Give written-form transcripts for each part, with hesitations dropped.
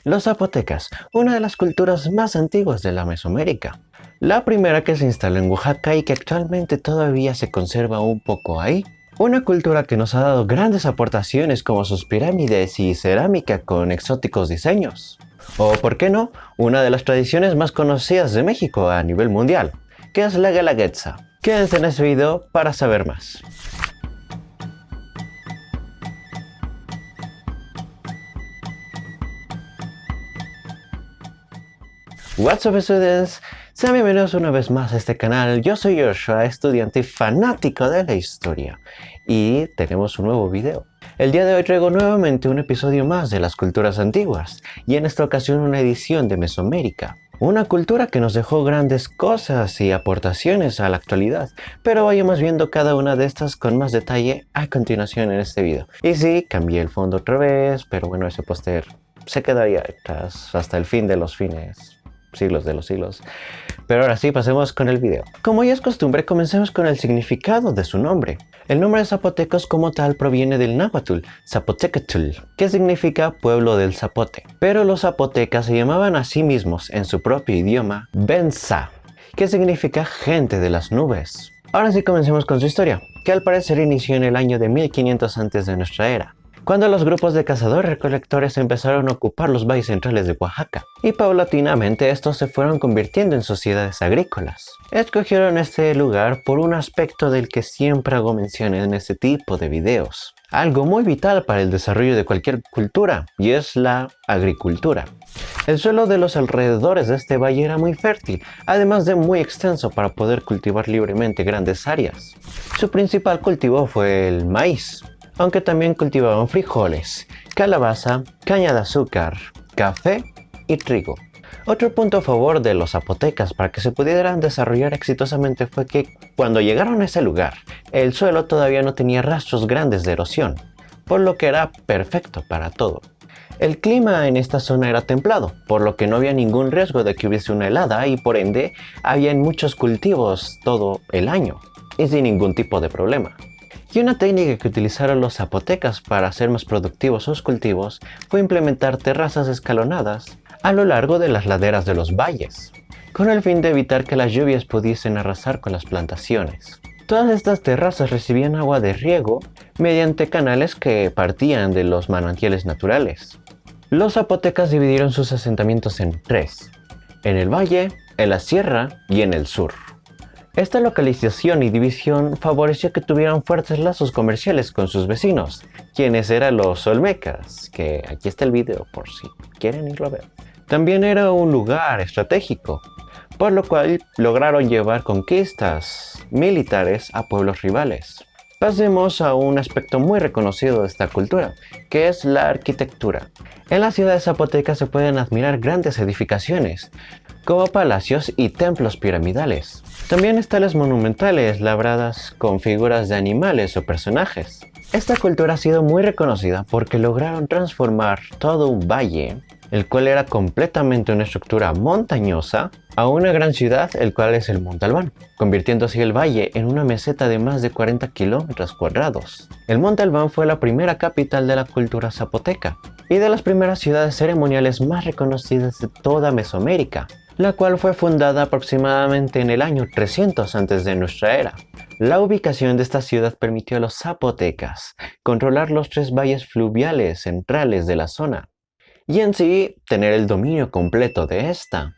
Los zapotecas, una de las culturas más antiguas de la Mesoamérica. La primera que se instaló en Oaxaca y que actualmente todavía se conserva un poco ahí. Una cultura que nos ha dado grandes aportaciones como sus pirámides y cerámica con exóticos diseños. O, por qué no, una de las tradiciones más conocidas de México a nivel mundial, que es la Guelaguetza. Quédense en este video para saber más. What's up, students? Sean bienvenidos una vez más a este canal. Yo soy Joshua, estudiante y fanático de la historia, y tenemos un nuevo video. El día de hoy traigo nuevamente un episodio más de las culturas antiguas, y en esta ocasión una edición de Mesoamérica. Una cultura que nos dejó grandes cosas y aportaciones a la actualidad, pero vayamos viendo cada una de estas con más detalle a continuación en este video. Y sí, cambié el fondo otra vez, pero bueno, ese póster se quedaría hasta el fin de los fines. Siglos de los siglos. Pero ahora sí, pasemos con el video. Como ya es costumbre, comencemos con el significado de su nombre. El nombre de Zapotecos como tal proviene del náhuatl, Zapotecatl, que significa pueblo del zapote. Pero los zapotecas se llamaban a sí mismos en su propio idioma Benza, que significa gente de las nubes. Ahora sí, comencemos con su historia, que al parecer inició en el año de 1500 antes de nuestra era, cuando los grupos de cazadores-recolectores empezaron a ocupar los valles centrales de Oaxaca, y paulatinamente estos se fueron convirtiendo en sociedades agrícolas. Escogieron este lugar por un aspecto del que siempre hago mención en este tipo de videos, algo muy vital para el desarrollo de cualquier cultura, y es la agricultura. El suelo de los alrededores de este valle era muy fértil, además de muy extenso para poder cultivar libremente grandes áreas. Su principal cultivo fue el maíz, aunque también cultivaban frijoles, calabaza, caña de azúcar, café y trigo. Otro punto a favor de los zapotecas para que se pudieran desarrollar exitosamente fue que cuando llegaron a ese lugar, el suelo todavía no tenía rastros grandes de erosión, por lo que era perfecto para todo. El clima en esta zona era templado, por lo que no había ningún riesgo de que hubiese una helada y por ende había muchos cultivos todo el año, y sin ningún tipo de problema. Y una técnica que utilizaron los zapotecas para hacer más productivos sus cultivos fue implementar terrazas escalonadas a lo largo de las laderas de los valles, con el fin de evitar que las lluvias pudiesen arrasar con las plantaciones. Todas estas terrazas recibían agua de riego mediante canales que partían de los manantiales naturales. Los zapotecas dividieron sus asentamientos en tres: en el valle, en la sierra y en el sur. Esta localización y división favoreció que tuvieran fuertes lazos comerciales con sus vecinos, quienes eran los olmecas, que aquí está el video por si quieren irlo a ver. También era un lugar estratégico, por lo cual lograron llevar conquistas militares a pueblos rivales. Pasemos a un aspecto muy reconocido de esta cultura, que es la arquitectura. En la ciudad de Zapoteca se pueden admirar grandes edificaciones, como palacios y templos piramidales. También estales monumentales labradas con figuras de animales o personajes. Esta cultura ha sido muy reconocida porque lograron transformar todo un valle, el cual era completamente una estructura montañosa, a una gran ciudad, el cual es el Monte Albán, convirtiendo así el valle en una meseta de más de 40 kilómetros cuadrados. El Monte Albán fue la primera capital de la cultura zapoteca y de las primeras ciudades ceremoniales más reconocidas de toda Mesoamérica, la cual fue fundada aproximadamente en el año 300 antes de nuestra era. La ubicación de esta ciudad permitió a los zapotecas controlar los tres valles fluviales centrales de la zona, y en sí tener el dominio completo de esta.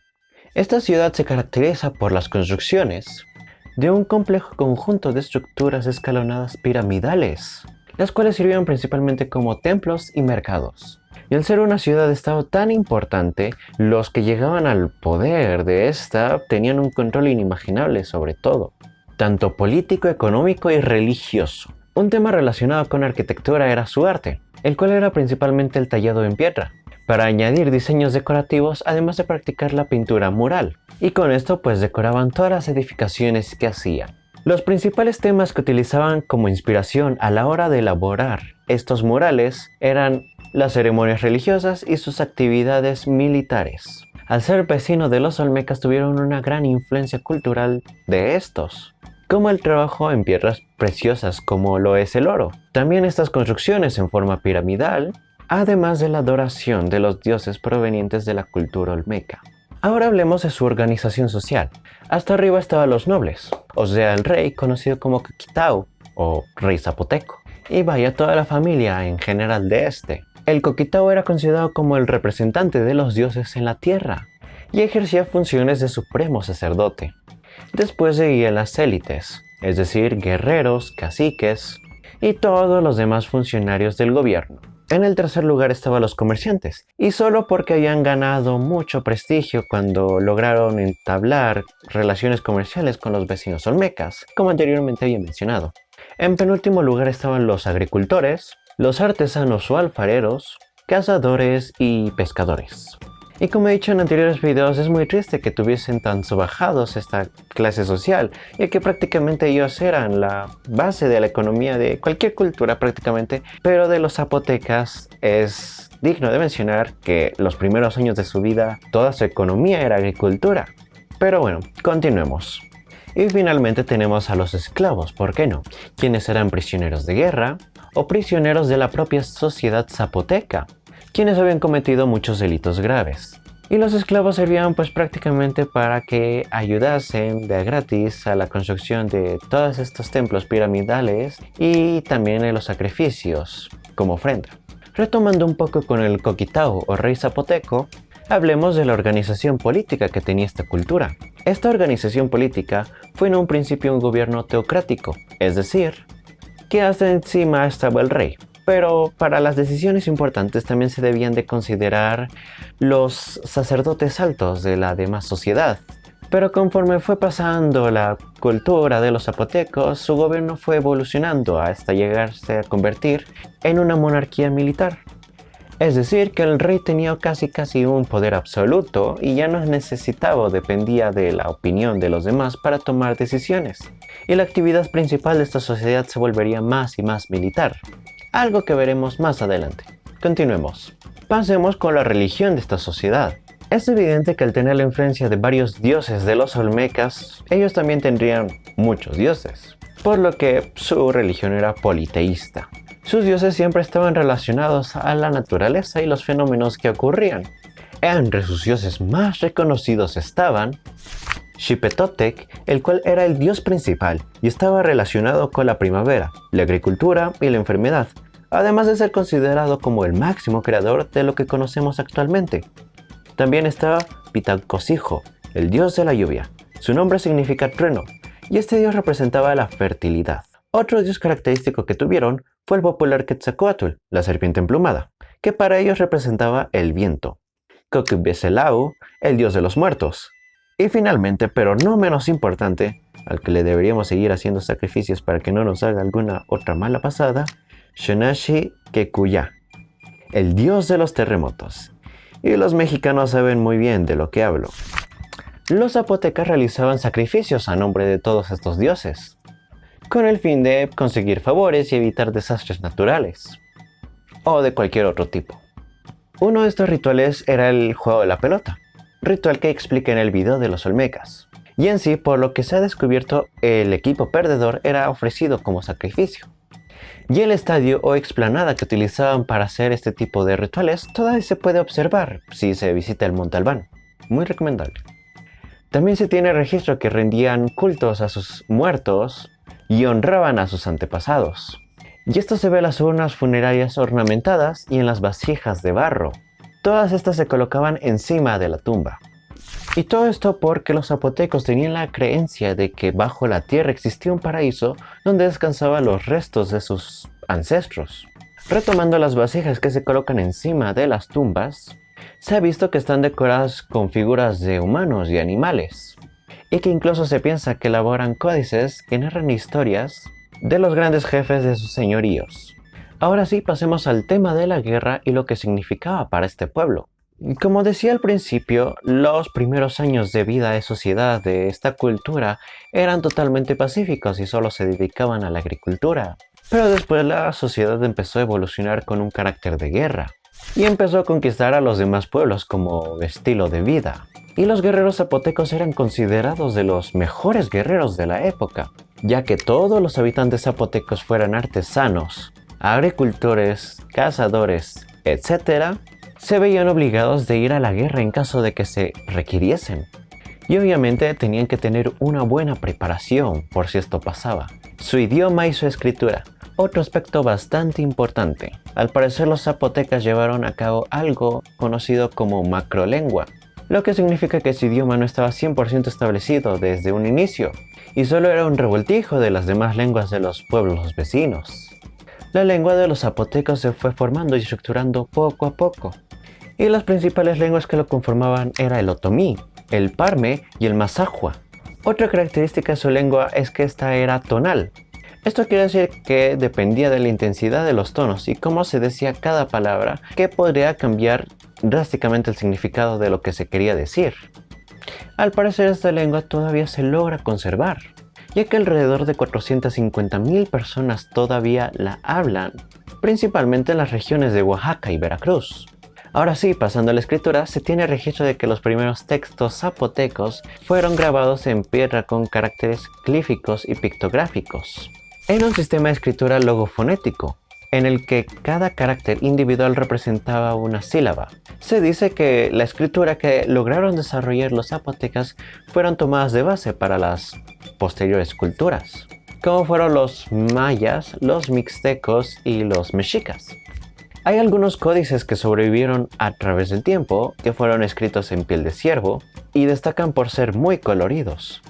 Esta ciudad se caracteriza por las construcciones de un complejo conjunto de estructuras escalonadas piramidales, las cuales sirvieron principalmente como templos y mercados. Y al ser una ciudad-estado tan importante, los que llegaban al poder de esta tenían un control inimaginable sobre todo, tanto político, económico y religioso. Un tema relacionado con arquitectura era su arte, el cual era principalmente el tallado en piedra, para añadir diseños decorativos además de practicar la pintura mural, y con esto pues decoraban todas las edificaciones que hacían. Los principales temas que utilizaban como inspiración a la hora de elaborar estos murales eran las ceremonias religiosas y sus actividades militares. Al ser vecino de los olmecas tuvieron una gran influencia cultural de estos, como el trabajo en piedras preciosas como lo es el oro. También estas construcciones en forma piramidal además de la adoración de los dioses provenientes de la cultura olmeca. Ahora hablemos de su organización social. Hasta arriba estaban los nobles, o sea, el rey conocido como Coquitao o rey zapoteco, y vaya toda la familia en general de este. El Coquitao era considerado como el representante de los dioses en la tierra y ejercía funciones de supremo sacerdote. Después seguían las élites, es decir, guerreros, caciques y todos los demás funcionarios del gobierno. En el tercer lugar estaban los comerciantes, y solo porque habían ganado mucho prestigio cuando lograron entablar relaciones comerciales con los vecinos olmecas, como anteriormente había mencionado. En penúltimo lugar estaban los agricultores, los artesanos o alfareros, cazadores y pescadores. Y como he dicho en anteriores videos, es muy triste que tuviesen tan sobajados esta clase social, ya que prácticamente ellos eran la base de la economía de cualquier cultura prácticamente, pero de los zapotecas es digno de mencionar que los primeros años de su vida toda su economía era agricultura. Pero bueno, continuemos. Y finalmente tenemos a los esclavos, ¿por qué no? Quienes eran prisioneros de guerra o prisioneros de la propia sociedad zapoteca, quienes habían cometido muchos delitos graves. Y los esclavos servían pues prácticamente para que ayudasen de gratis a la construcción de todos estos templos piramidales y también en los sacrificios como ofrenda. Retomando un poco con el Coquitao o rey zapoteco, hablemos de la organización política que tenía esta cultura. Esta organización política fue en un principio un gobierno teocrático, es decir, que hasta encima estaba el rey. Pero para las decisiones importantes también se debían de considerar los sacerdotes altos de la demás sociedad. Pero conforme fue pasando la cultura de los zapotecos, su gobierno fue evolucionando hasta llegarse a convertir en una monarquía militar. Es decir, que el rey tenía casi un poder absoluto y ya no necesitaba o dependía de la opinión de los demás para tomar decisiones. Y la actividad principal de esta sociedad se volvería más y más militar. Algo que veremos más adelante. Continuemos. Pasemos con la religión de esta sociedad. Es evidente que al tener la influencia de varios dioses de los olmecas, ellos también tendrían muchos dioses, por lo que su religión era politeísta. Sus dioses siempre estaban relacionados a la naturaleza y los fenómenos que ocurrían. Entre sus dioses más reconocidos estaban Xipetotec, el cual era el dios principal y estaba relacionado con la primavera, la agricultura y la enfermedad, además de ser considerado como el máximo creador de lo que conocemos actualmente. También estaba Pitacosijo, el dios de la lluvia. Su nombre significa trueno, y este dios representaba la fertilidad. Otro dios característico que tuvieron fue el popular Quetzalcóatl, la serpiente emplumada, que para ellos representaba el viento. Coquebecelau, el dios de los muertos. Y finalmente, pero no menos importante, al que le deberíamos seguir haciendo sacrificios para que no nos haga alguna otra mala pasada, Xonaxi Kekuya, el dios de los terremotos. Y los mexicanos saben muy bien de lo que hablo. Los zapotecas realizaban sacrificios a nombre de todos estos dioses, con el fin de conseguir favores y evitar desastres naturales, o de cualquier otro tipo. Uno de estos rituales era el juego de la pelota, ritual que expliqué en el video de los olmecas. Y en sí, por lo que se ha descubierto, el equipo perdedor era ofrecido como sacrificio. Y el estadio o explanada que utilizaban para hacer este tipo de rituales todavía se puede observar si se visita el Monte Albán. Muy recomendable. También se tiene registro que rendían cultos a sus muertos y honraban a sus antepasados. Y esto se ve en las urnas funerarias ornamentadas y en las vasijas de barro. Todas estas se colocaban encima de la tumba. Y todo esto porque los zapotecos tenían la creencia de que bajo la tierra existía un paraíso donde descansaban los restos de sus ancestros. Retomando las vasijas que se colocan encima de las tumbas, se ha visto que están decoradas con figuras de humanos y animales, y que incluso se piensa que elaboran códices que narran historias de los grandes jefes de sus señoríos. Ahora sí, pasemos al tema de la guerra y lo que significaba para este pueblo. Como decía al principio, los primeros años de vida de sociedad de esta cultura eran totalmente pacíficos y solo se dedicaban a la agricultura. Pero después la sociedad empezó a evolucionar con un carácter de guerra y empezó a conquistar a los demás pueblos como estilo de vida. Y los guerreros zapotecos eran considerados de los mejores guerreros de la época, ya que todos los habitantes zapotecos fueran artesanos, agricultores, cazadores, etc., se veían obligados de ir a la guerra en caso de que se requiriesen. Y obviamente tenían que tener una buena preparación por si esto pasaba. Su idioma y su escritura. Otro aspecto bastante importante. Al parecer los zapotecas llevaron a cabo algo conocido como macrolengua, lo que significa que su idioma no estaba 100% establecido desde un inicio, y solo era un revoltijo de las demás lenguas de los pueblos vecinos. La lengua de los zapotecos se fue formando y estructurando poco a poco, y las principales lenguas que lo conformaban era el otomí, el parme y el mazahua. Otra característica de su lengua es que esta era tonal. Esto quiere decir que dependía de la intensidad de los tonos y cómo se decía cada palabra, que podría cambiar drásticamente el significado de lo que se quería decir. Al parecer esta lengua todavía se logra conservar, ya que alrededor de 450.000 personas todavía la hablan, principalmente en las regiones de Oaxaca y Veracruz. Ahora sí, pasando a la escritura, se tiene registro de que los primeros textos zapotecos fueron grabados en piedra con caracteres glíficos y pictográficos, en un sistema de escritura logofonético, en el que cada carácter individual representaba una sílaba. Se dice que la escritura que lograron desarrollar los zapotecas fueron tomadas de base para las posteriores culturas, como fueron los mayas, los mixtecos y los mexicas. Hay algunos códices que sobrevivieron a través del tiempo, que fueron escritos en piel de ciervo y destacan por ser muy coloridos.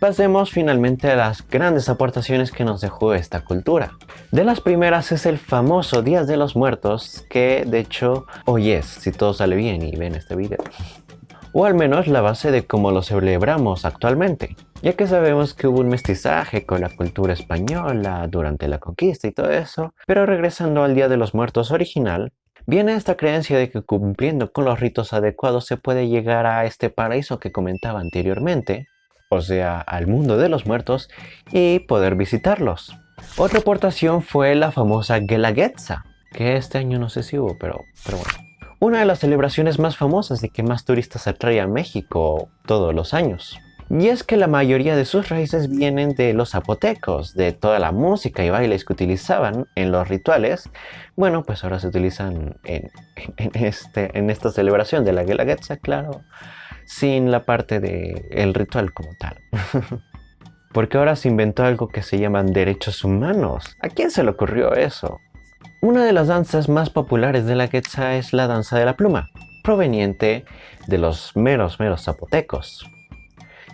Pasemos finalmente a las grandes aportaciones que nos dejó esta cultura. De las primeras es el famoso Día de los Muertos, que de hecho hoy es, si todo sale bien y ven este video. O al menos la base de cómo lo celebramos actualmente, ya que sabemos que hubo un mestizaje con la cultura española durante la conquista y todo eso, pero regresando al Día de los Muertos original, viene esta creencia de que cumpliendo con los ritos adecuados se puede llegar a este paraíso que comentaba anteriormente, o sea, al mundo de los muertos, y poder visitarlos. Otra aportación fue la famosa Guelaguetza, que este año no sé si hubo, pero bueno. Una de las celebraciones más famosas y que más turistas atrae a México todos los años. Y es que la mayoría de sus raíces vienen de los zapotecos, de toda la música y bailes que utilizaban en los rituales. Bueno, pues ahora se utilizan en esta celebración de la Guelaguetza, claro, sin la parte del ritual como tal. Porque ahora se inventó algo que se llaman derechos humanos. ¿A quién se le ocurrió eso? Una de las danzas más populares de la Quetzá es la danza de la pluma, proveniente de los meros zapotecos.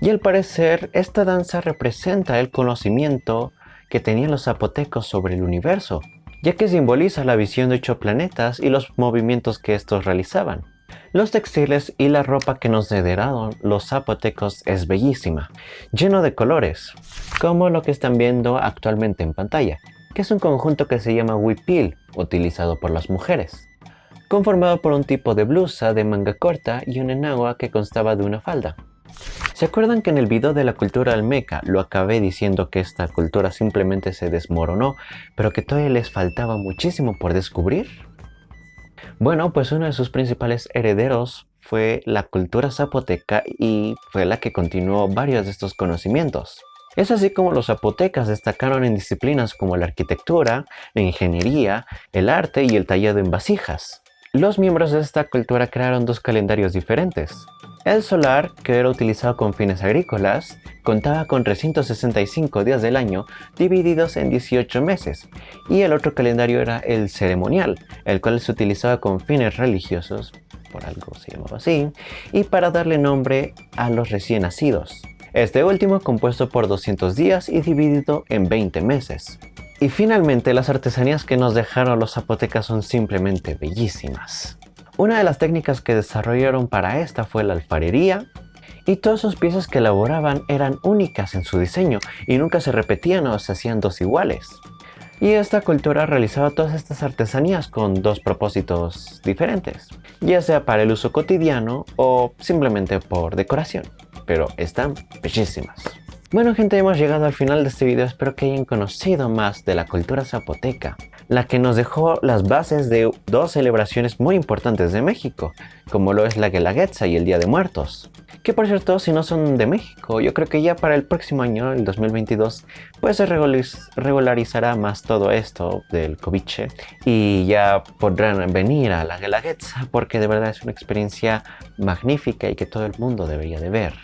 Y al parecer, esta danza representa el conocimiento que tenían los zapotecos sobre el universo, ya que simboliza la visión de 8 planetas y los movimientos que estos realizaban. Los textiles y la ropa que nos heredaron los zapotecos es bellísima, lleno de colores, como lo que están viendo actualmente en pantalla, que es un conjunto que se llama huipil, utilizado por las mujeres, conformado por un tipo de blusa de manga corta y un enagua que constaba de una falda. ¿Se acuerdan que en el video de la cultura olmeca lo acabé diciendo que esta cultura simplemente se desmoronó, pero que todavía les faltaba muchísimo por descubrir? Bueno, pues uno de sus principales herederos fue la cultura zapoteca y fue la que continuó varios de estos conocimientos. Es así como los zapotecas destacaron en disciplinas como la arquitectura, la ingeniería, el arte y el tallado en vasijas. Los miembros de esta cultura crearon 2 calendarios diferentes. El solar, que era utilizado con fines agrícolas, contaba con 365 días del año divididos en 18 meses, y el otro calendario era el ceremonial, el cual se utilizaba con fines religiosos, por algo se llamaba así, y para darle nombre a los recién nacidos. Este último compuesto por 200 días y dividido en 20 meses. Y finalmente las artesanías que nos dejaron los zapotecas son simplemente bellísimas. Una de las técnicas que desarrollaron para esta fue la alfarería, y todas sus piezas que elaboraban eran únicas en su diseño y nunca se repetían o se hacían 2 iguales. Y esta cultura realizaba todas estas artesanías con 2 propósitos diferentes, ya sea para el uso cotidiano o simplemente por decoración, pero están bellísimas. Bueno gente, hemos llegado al final de este video, espero que hayan conocido más de la cultura zapoteca, la que nos dejó las bases de 2 celebraciones muy importantes de México, como lo es la Guelaguetza y el Día de Muertos, Que por cierto, si no son de México, yo creo que ya para el próximo año, el 2022, pues se regularizará más todo esto del coviche y ya podrán venir a la Guelaguetza porque de verdad es una experiencia magnífica y que todo el mundo debería de ver.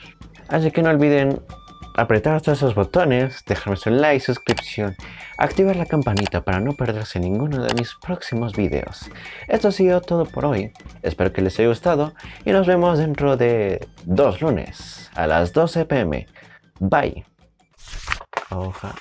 Así que no olviden apretar todos esos botones, dejarme su like, suscripción, activar la campanita para no perderse ninguno de mis próximos videos. Esto ha sido todo por hoy, espero que les haya gustado y nos vemos dentro de 2 lunes a las 12 p.m. Bye. Ojalá.